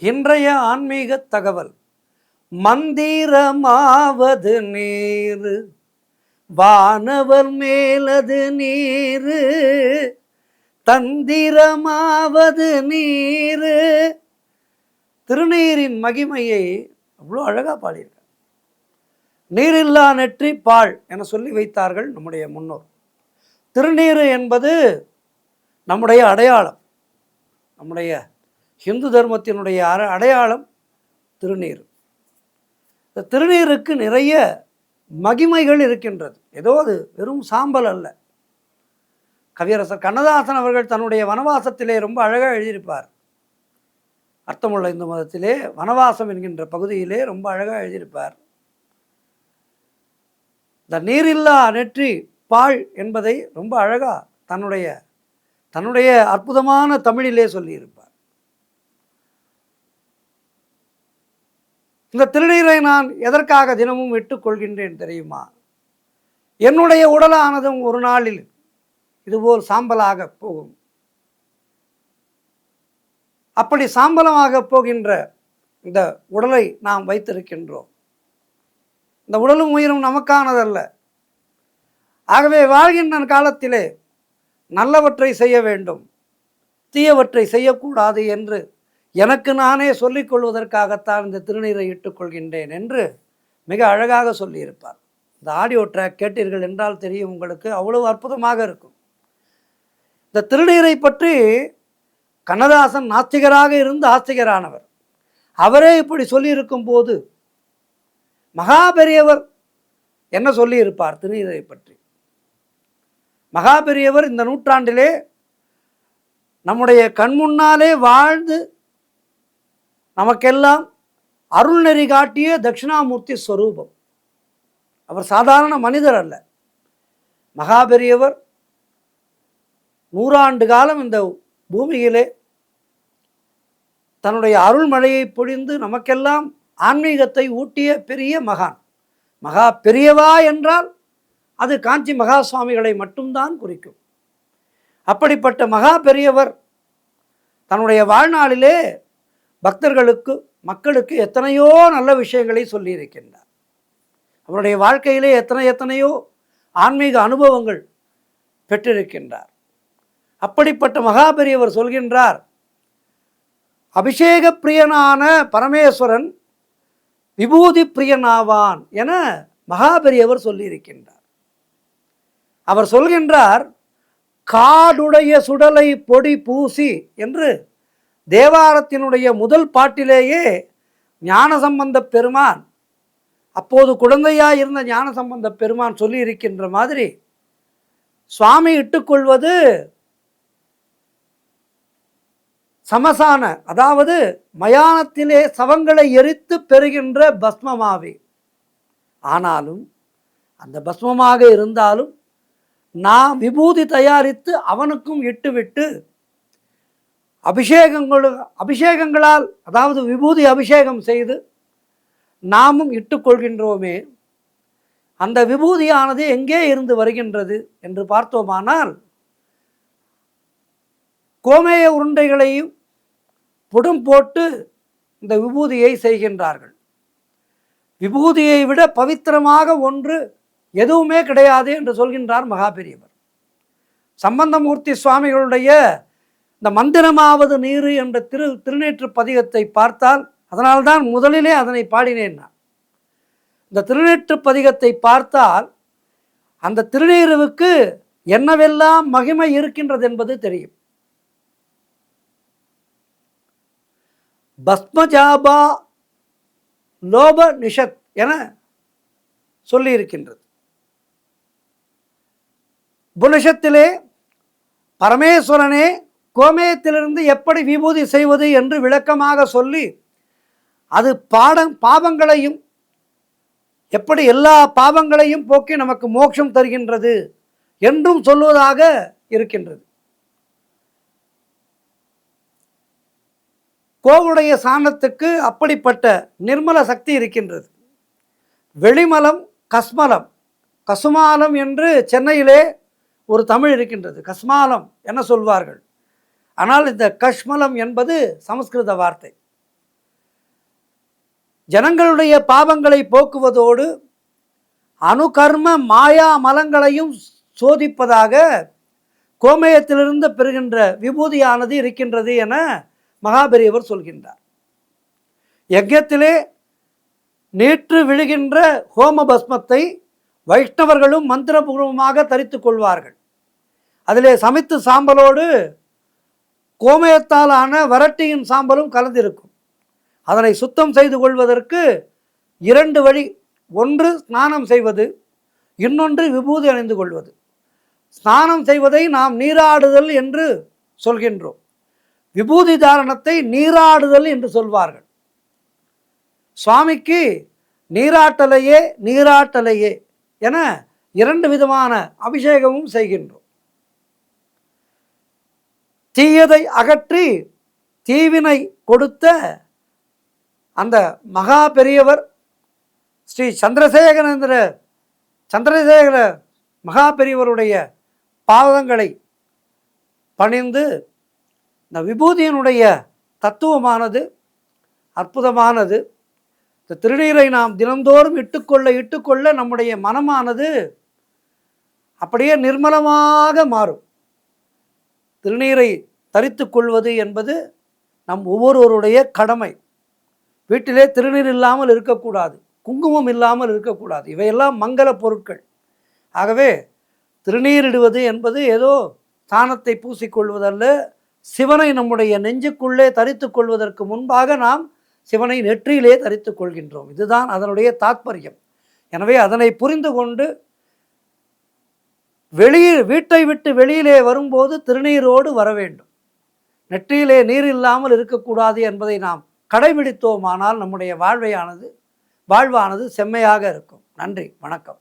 இன்றைய ஆன்மீக தகவல். மந்திரமாவது நீரு, வானவர் மேலது நீரு, தந்திரமாவது நீரு. திருநீரின் மகிமையை அவ்வளோ அழகா பாடியிருக்கார். நீரில்லா நெற்றி பால் என சொல்லி வைத்தார்கள் நம்முடைய முன்னோர். திருநீரு என்பது நம்முடைய அடையாளம். நம்முடைய ஹிந்து தர்மத்தினுடைய அடையாளம் திருநீர். இந்த திருநீருக்கு நிறைய மகிமைகள் இருக்கின்றது. ஏதோ அது வெறும் சாம்பல் அல்ல. கவியரசர் கண்ணதாசன் அவர்கள் தன்னுடைய வனவாசத்திலே ரொம்ப அழகாக எழுதியிருப்பார். அர்த்தமுள்ள இந்து மதத்திலே வனவாசம் என்கின்ற பகுதியிலே ரொம்ப அழகாக எழுதியிருப்பார். இந்த நீரில்லா நெற்றி பால் என்பதை ரொம்ப அழகாக தன்னுடைய அற்புதமான தமிழிலே சொல்லியிருப்பார். இந்த திருநீரை நான் எதற்காக தினமும் விட்டுக்கொள்கின்றேன் தெரியுமா? என்னுடைய உடலானதும் ஒரு நாளில் இதுபோல் சாம்பலாக போகும். அப்படி சாம்பலமாக போகின்ற இந்த உடலை நாம் வைத்திருக்கின்றோம். இந்த உடலும் உயிரும் நமக்கானதல்ல. ஆகவே வாழ்கின்ற காலத்திலே நல்லவற்றை செய்ய வேண்டும், தீயவற்றை செய்யக்கூடாது என்று எனக்கு நானே சொல்லிக் கொள்வதற்காகத்தான் இந்த திருநீரை இட்டுக்கொள்கின்றேன் என்று மிக அழகாக சொல்லியிருப்பார். இந்த ஆடியோ ட்ராக் கேட்டீர்கள் என்றால் தெரியும் உங்களுக்கு, அவ்வளவு அற்புதமாக இருக்கும். இந்த திருநீரை பற்றி கண்ணதாசன் நாஸ்திகராக இருந்து ஆஸ்திகரானவர். அவரே இப்படி சொல்லியிருக்கும் போது மகாபெரியவர் என்ன சொல்லியிருப்பார் திருநீரை பற்றி? மகாபெரியவர் இந்த நூற்றாண்டிலே நம்முடைய கண்முன்னாலே வாழ்ந்து நமக்கெல்லாம் அருள்நெறி காட்டிய தட்சிணாமூர்த்தி ஸ்வரூபம். அவர் சாதாரண மனிதர் அல்ல. மகாபெரியவர் 100 ஆண்டு காலம் இந்த பூமியிலே தன்னுடைய அருள்மழையை பொழிந்து நமக்கெல்லாம் ஆன்மீகத்தை ஊட்டிய பெரிய மகான். மகா பெரியவா என்றால் அது காஞ்சி மகா சுவாமிகளை மட்டும்தான் குறிக்கும். அப்படிப்பட்ட மகா பெரியவர் தன்னுடைய வாழ்நாளிலே பக்தர்களுக்கு மக்களுக்கு எத்தனையோ நல்ல விஷயங்களை சொல்லியிருக்கின்றார். அவருடைய வாழ்க்கையிலே எத்தனையோ ஆன்மீக அனுபவங்கள் பெற்றிருக்கின்றார். அப்படிப்பட்ட மகாபெரியவர் சொல்கின்றார், அபிஷேக பிரியனான பரமேஸ்வரன் விபூதி பிரியனாவான் என மகாபெரியவர் சொல்லியிருக்கின்றார். அவர் சொல்கின்றார், காடுடைய சுடலை பொடி பூசி என்று தேவாரத்தினுடைய முதல் பாட்டிலேயே ஞானசம்பந்த பெருமான், அப்போது குழந்தையாக இருந்த ஞானசம்பந்த பெருமான் சொல்லி இருக்கின்ற மாதிரி சுவாமி இட்டுக்கொள்வது சமசான, அதாவது மயானத்திலே சவங்களை எரித்து பெறுகின்ற பஸ்மமாவே. ஆனாலும் அந்த பஸ்மமாக இருந்தாலும் நான் விபூதி தயாரித்து அவனுக்கும் இட்டுவிட்டு அபிஷேகங்களால், அதாவது விபூதி அபிஷேகம் செய்து நாமும் இட்டுக்கொள்கின்றோமே, அந்த விபூதியானது எங்கே இருந்து வருகின்றது என்று பார்த்தோமானால் கோமேய உருண்டைகளையும் புடம் போட்டு இந்த விபூதியை செய்கின்றார்கள். விபூதியை விட பவித்திரமாக ஒன்று எதுவுமே கிடையாது என்று சொல்கின்றார் மகாபெரியவர். சம்பந்தமூர்த்தி சுவாமிகளுடைய இந்த மந்திரமாவது நீரு என்ற திருநீற்று பதிகத்தை பார்த்தால், அதனால்தான் முதலிலே அதனை பாடினேன் நான். இந்த திருநீற்று பதிகத்தை பார்த்தால் அந்த திருநீருவுக்கு என்னவெல்லாம் மகிமை இருக்கின்றது என்பது தெரியும். பஸ்மஜாபா லோப நிஷத் என சொல்லி இருக்கின்றது. புனிஷத்திலே பரமேஸ்வரனே கோமேயத்திலிருந்து எப்படி விபூதி செய்வது என்று விளக்கமாக சொல்லி, அது பாவங்களையும் எப்படி எல்லா பாவங்களையும் போக்கி நமக்கு மோட்சம் தருகின்றது என்றும் சொல்வதாக இருக்கின்றது. கோவுடைய சாணத்துக்கு அப்படிப்பட்ட நிர்மல சக்தி இருக்கின்றது. வெளிமலம் கஸ்மலம், கசுமாலம் என்று சென்னையிலே ஒரு தமிழ் இருக்கின்றது. கஸ்மாலம் என சொல்வார்கள். ஆனால் இந்த கஷ்மலம் என்பது சமஸ்கிருத வார்த்தை. ஜனங்களுடைய பாவங்களை போக்குவதோடு அணுகர்ம மாயா மலங்களையும் சோதிப்பதாக கோமயத்திலிருந்து பெறுகின்ற விபூதியானது இருக்கின்றது என மகாபெரியவர் சொல்கின்றார். யஜ்ஞத்திலே நேற்று விழுகின்ற ஹோம பஸ்மத்தை வைஷ்ணவர்களும் மந்திரபூர்வமாக தரித்து கொள்வார்கள். அதிலே சமைத்து சாம்பலோடு கோமயத்தால் ஆன வரட்டியின் சாம்பலும் கலந்திருக்கும். அதனை சுத்தம் செய்து கொள்வதற்கு 2 வழி. ஒன்று ஸ்நானம் செய்வது, இன்னொன்று விபூதி அணிந்து கொள்வது. ஸ்நானம் செய்வதை நாம் நீராடுதல் என்று சொல்கின்றோம். விபூதி தாரணத்தை நீராடுதல் என்று சொல்வார்கள். சுவாமிக்கு நீராட்டலையே என 2 விதமான அபிஷேகமும் செய்கின்றோம். தீயதை அகற்றி தீவினை கொடுத்த அந்த மகா பெரியவர் ஸ்ரீ சந்திரசேகர மகா பெரியவருடைய பாதங்களை பணிந்து இந்த விபூதியினுடைய தத்துவமானது அற்புதமானது. இந்த திருநீரை நாம் தினந்தோறும் இட்டுக்கொள்ள நம்முடைய மனமானது அப்படியே நிர்மலமாக மாறும். திருநீரை தரித்து கொள்வது என்பது நம் ஒவ்வொருவருடைய கடமை. வீட்டிலே திருநீர் இல்லாமல் இருக்கக்கூடாது, குங்குமம் இல்லாமல் இருக்கக்கூடாது. இவையெல்லாம் மங்கள பொருட்கள். ஆகவே திருநீரிடுவது என்பது ஏதோ சாணத்தை பூசிக்கொள்வதல்ல. சிவனை நம்முடைய நெஞ்சுக்குள்ளே தரித்து கொள்வதற்கு முன்பாக நாம் சிவனை நெற்றியிலே தரித்து கொள்கின்றோம். இதுதான் அதனுடைய தாத்பரியம். எனவே அதனை புரிந்து கொண்டு வீட்டை விட்டு வெளியிலே வரும்போது திருநீரோடு வர வேண்டும். நெற்றியிலே நீர் இல்லாமல் இருக்கக்கூடாது என்பதை நாம் கடைபிடித்தோமானால் நம்முடைய வாழ்வானது செம்மையாக இருக்கும். நன்றி, வணக்கம்.